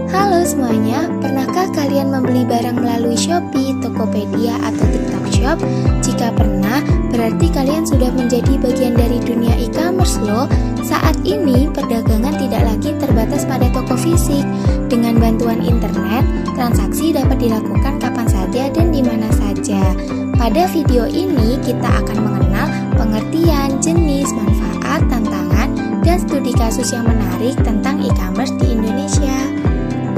Halo semuanya, pernahkah kalian membeli barang melalui Shopee, Tokopedia, atau TikTok Shop? Jika pernah, berarti kalian sudah menjadi bagian dari dunia e-commerce loh. Saat ini, perdagangan tidak lagi terbatas pada toko fisik. Dengan bantuan internet, transaksi dapat dilakukan kapan saja dan di mana saja. Pada video ini, kita akan mengenal pengertian, jenis, manfaat, tantangan, dan studi kasus yang menarik tentang e-commerce di Indonesia.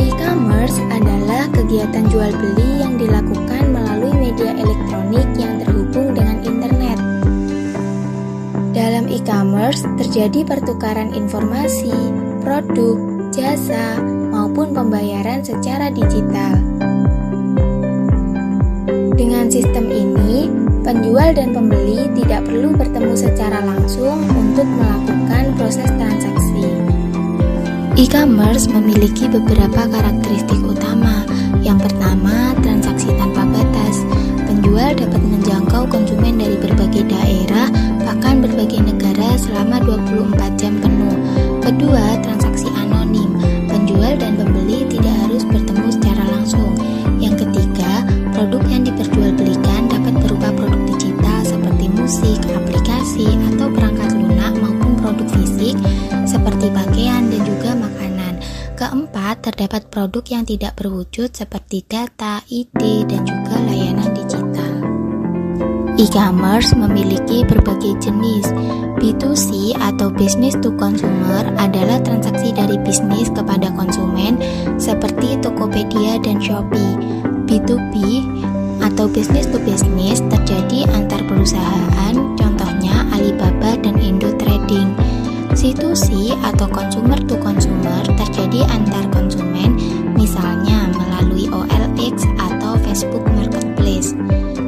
E-commerce adalah kegiatan jual beli yang dilakukan melalui media elektronik yang terhubung dengan internet. Dalam e-commerce terjadi pertukaran informasi, produk, jasa, maupun pembayaran secara digital. Dengan sistem ini, penjual dan pembeli tidak perlu bertemu secara langsung untuk melakukan proses transaksi. E-commerce memiliki beberapa karakteristik utama. Yang pertama, transaksi tanpa batas. Penjual dapat menjangkau konsumen dari berbagai daerah, bahkan berbagai negara selama 24 jam penuh. Kedua, transaksi anonim. Penjual dan pembeli tidak harus bertemu secara langsung. Yang ketiga, produk yang diperjualbelikan dapat berupa produk digital seperti musik, aplikasi, atau perangkat lunak maupun produk fisik seperti pakaian dan juga makanan. Keempat, terdapat produk yang tidak berwujud seperti data, ide, dan juga layanan digital. E-commerce memiliki berbagai jenis. B2C atau business to consumer adalah transaksi dari bisnis kepada konsumen seperti Tokopedia dan Shopee. B2B atau business to business terjadi antar perusahaan, contohnya Alibaba dan Indo Trading. C2C atau consumer to consumer terjadi antar konsumen, misalnya melalui OLX atau Facebook Marketplace.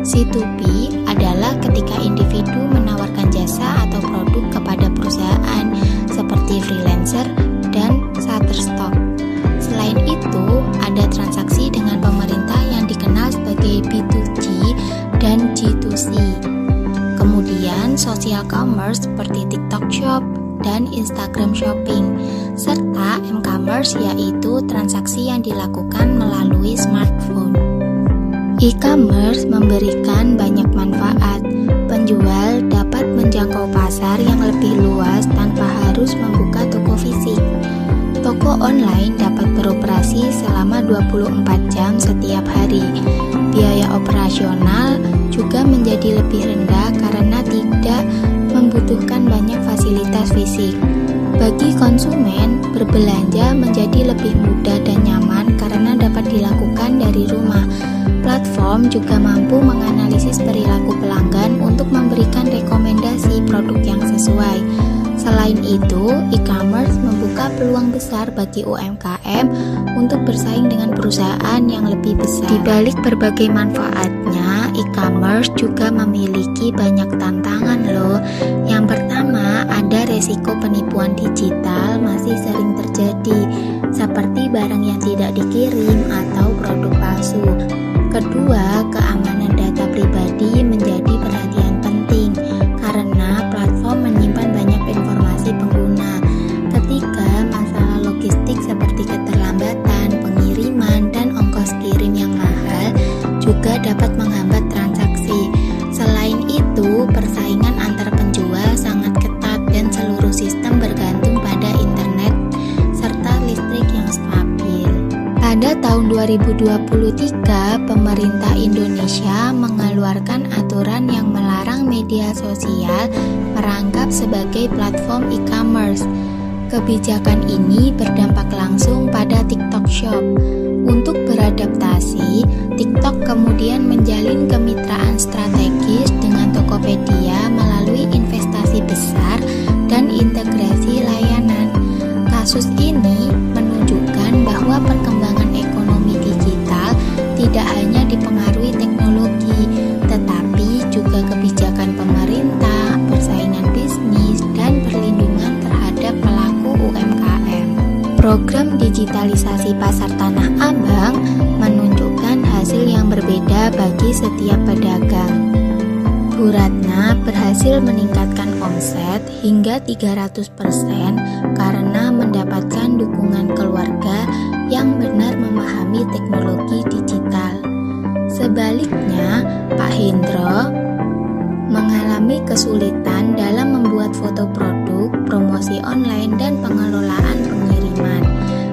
C2B adalah ketika individu menawarkan jasa atau produk kepada perusahaan seperti freelancer dan Shutterstock. Selain itu, ada transaksi dengan pemerintah yang dikenal sebagai B2G dan G2C. Kemudian, social commerce seperti TikTok Shop dan Instagram Shopping, serta m-commerce yaitu transaksi yang dilakukan melalui smartphone. E-commerce memberikan banyak manfaat. Penjual dapat menjangkau pasar yang lebih luas tanpa harus membuka toko fisik. Toko online dapat beroperasi selama 24 jam setiap hari. Biaya operasional juga menjadi lebih rendah karena tidak membutuhkan banyak fasilitas fisik. Bagi konsumen, berbelanja menjadi lebih mudah dan nyaman karena dapat dilakukan dari rumah. Platform juga mampu menganalisis perilaku pelanggan untuk memberikan rekomendasi produk yang sesuai. Selain itu, e-commerce membuka peluang besar bagi UMKM untuk bersaing dengan perusahaan yang lebih besar. Di balik berbagai manfaatnya, e-commerce juga memiliki banyak tantangan loh. Yang pertama, ada resiko penipuan digital masih sering terjadi, seperti barang yang tidak dikirim atau produk palsu. Kedua, keamanan data pribadi menjadi perhatian penting karena platform menyimpan banyak informasi pengguna. Ketiga, masalah logistik seperti keterlambatan, pengiriman, dan ongkos kirim yang mahal juga dapat menghambat transaksi. Selain itu, persaingan antar penjual sangat ketat dan seluruh sistem bergantung pada internet serta listrik yang stabil. Pada tahun 2023, pemerintah Indonesia mengeluarkan aturan yang melarang media sosial merangkap sebagai platform e-commerce. Kebijakan ini berdampak langsung pada TikTok Shop. Untuk beradaptasi, TikTok kemudian menjalin kemitraan strategis dengan Tokopedia melalui investasi besar dan integrasi layanan. Kasus ini menunjukkan bahwa perkembangan ekonomi digital tidak hanya dipengaruhi teknologi, tetapi juga kebijakan pemerintah, persaingan bisnis, dan perlindungan terhadap pelaku UMKM. Program digitalisasi pasar Tanah Abang menunjukkan hasil yang berbeda bagi setiap pedagang. Bu Ratna berhasil meningkatkan omset hingga 300% karena mendapatkan dukungan keluarga yang benar memahami teknologi digital. Sebaliknya, Pak Hendro mengalami kesulitan dalam membuat foto produk, promosi online, dan pengelolaan pengiriman.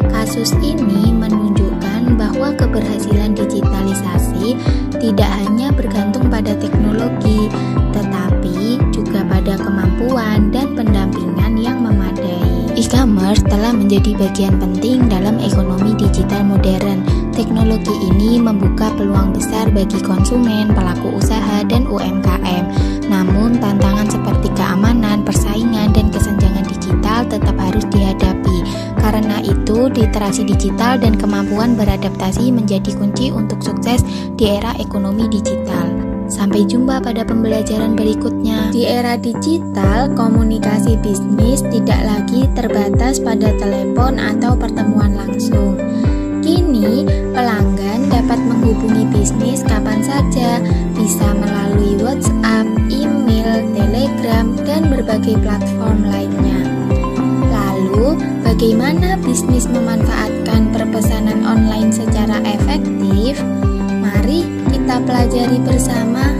Kasus ini menunjukkan bahwa keberhasilan digitalisasi tidak hanya bergantung pada teknologi, tetapi juga pada kemampuan dan pendampingan yang memadai. E-commerce telah menjadi bagian penting dalam ekonomi digital modern. Teknologi ini membuka peluang besar bagi konsumen, pelaku usaha, dan UMKM. Namun, tantangan seperti keamanan, persaingan, dan kesenjangan digital tetap harus dihadapi. Karena itu, literasi digital dan kemampuan beradaptasi menjadi kunci untuk sukses di era ekonomi digital. Sampai jumpa pada pembelajaran berikutnya. Di era digital, komunikasi bisnis tidak lagi terbatas pada telepon atau pertemuan langsung. Kini, pelanggan dapat menghubungi bisnis kapan saja, bisa melalui WhatsApp, email, Telegram, dan berbagai platform lainnya. Lalu, bagaimana bisnis memanfaatkan perpesanan online secara efektif? Mari kita pelajari bersama.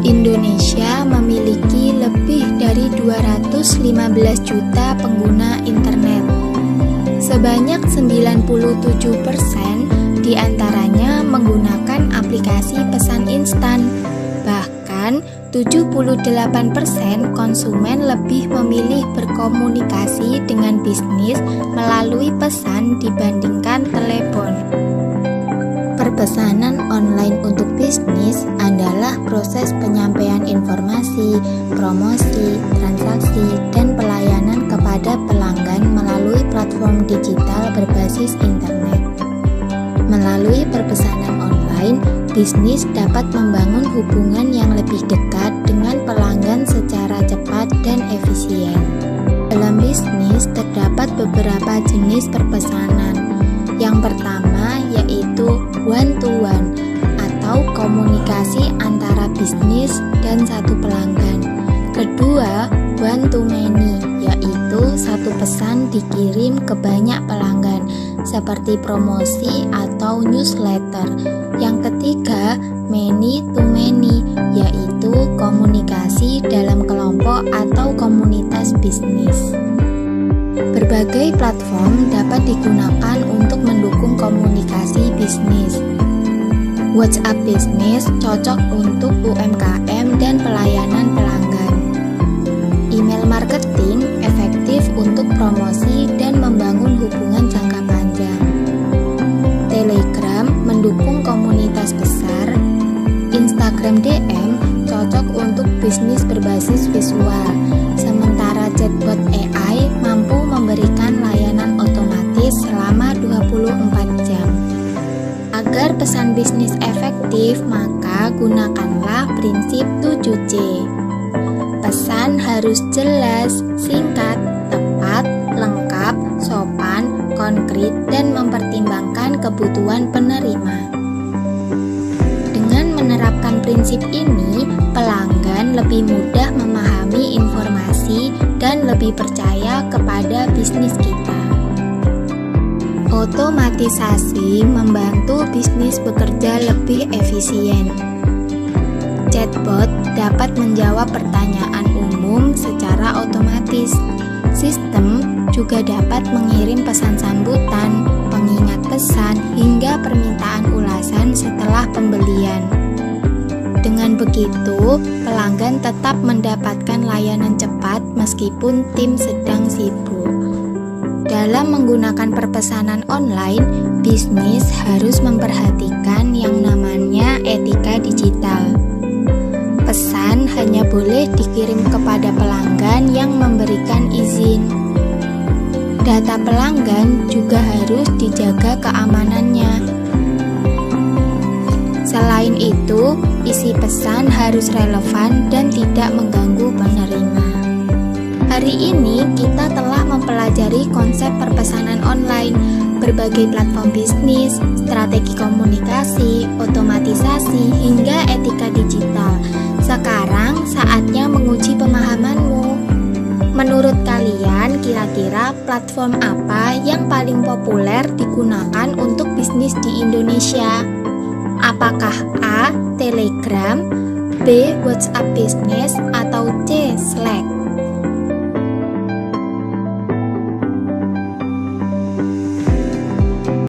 Indonesia memiliki lebih dari 215 juta pengguna internet. Sebanyak 97% diantaranya menggunakan aplikasi pesan instan. Bahkan 78% konsumen lebih memilih berkomunikasi dengan bisnis melalui pesan dibandingkan telepon. Perpesanan online untuk bisnis adalah proses penyampaian informasi, promosi, transaksi, dan pelayanan kepada pelanggan melalui platform digital berbasis internet. Melalui perpesanan online, bisnis dapat membangun hubungan yang lebih dekat dengan pelanggan secara cepat dan efisien. Dalam bisnis terdapat beberapa jenis perpesanan. Yang pertama yaitu one-to-one atau komunikasi antara bisnis dan satu pelanggan. Kedua, one-to-many yaitu satu pesan dikirim ke banyak pelanggan seperti promosi atau newsletter. Yang ketiga, many-to-many yaitu komunikasi dalam kelompok atau komunitas bisnis. Berbagai platform dapat digunakan untuk mendukung komunikasi bisnis. WhatsApp Business cocok untuk UMKM dan pelayanan pelanggan. Email marketing efektif untuk promosi dan membangun hubungan jangka panjang. Telegram mendukung komunitas besar. Instagram DM cocok untuk bisnis berbasis visual. Sementara chatbot AI mampu memberikan layanan otomatis selama 24 jam. Agar pesan bisnis efektif, maka gunakanlah prinsip 7C. Pesan harus jelas, singkat, tepat, lengkap, sopan, konkret, dan mempertimbangkan kebutuhan penerima. Dengan menerapkan prinsip ini, pelanggan lebih mudah memahami informasi dan lebih percaya kepada bisnis kita. Otomatisasi membantu bisnis bekerja lebih efisien. Chatbot dapat menjawab pertanyaan umum secara otomatis. Sistem juga dapat mengirim pesan sambutan, pengingat pesan, hingga permintaan ulasan setelah pembelian. Dengan begitu, pelanggan tetap mendapatkan layanan cepat meskipun tim sedang sibuk. Dalam menggunakan perpesanan online, bisnis harus memperhatikan yang namanya etika digital. Pesan hanya boleh dikirim kepada pelanggan yang memberikan izin. Data pelanggan juga harus dijaga keamanannya. Selain itu, isi pesan harus relevan dan tidak mengganggu penerima. Hari ini kita telah mempelajari konsep perpesanan online, berbagai platform bisnis, strategi komunikasi, otomatisasi, hingga etika digital. Sekarang saatnya menguji pemahamanmu. Menurut kalian, kira-kira Kira-kira platform apa yang paling populer digunakan untuk bisnis di Indonesia? Apakah A. Telegram, B. WhatsApp Business, atau C. Slack?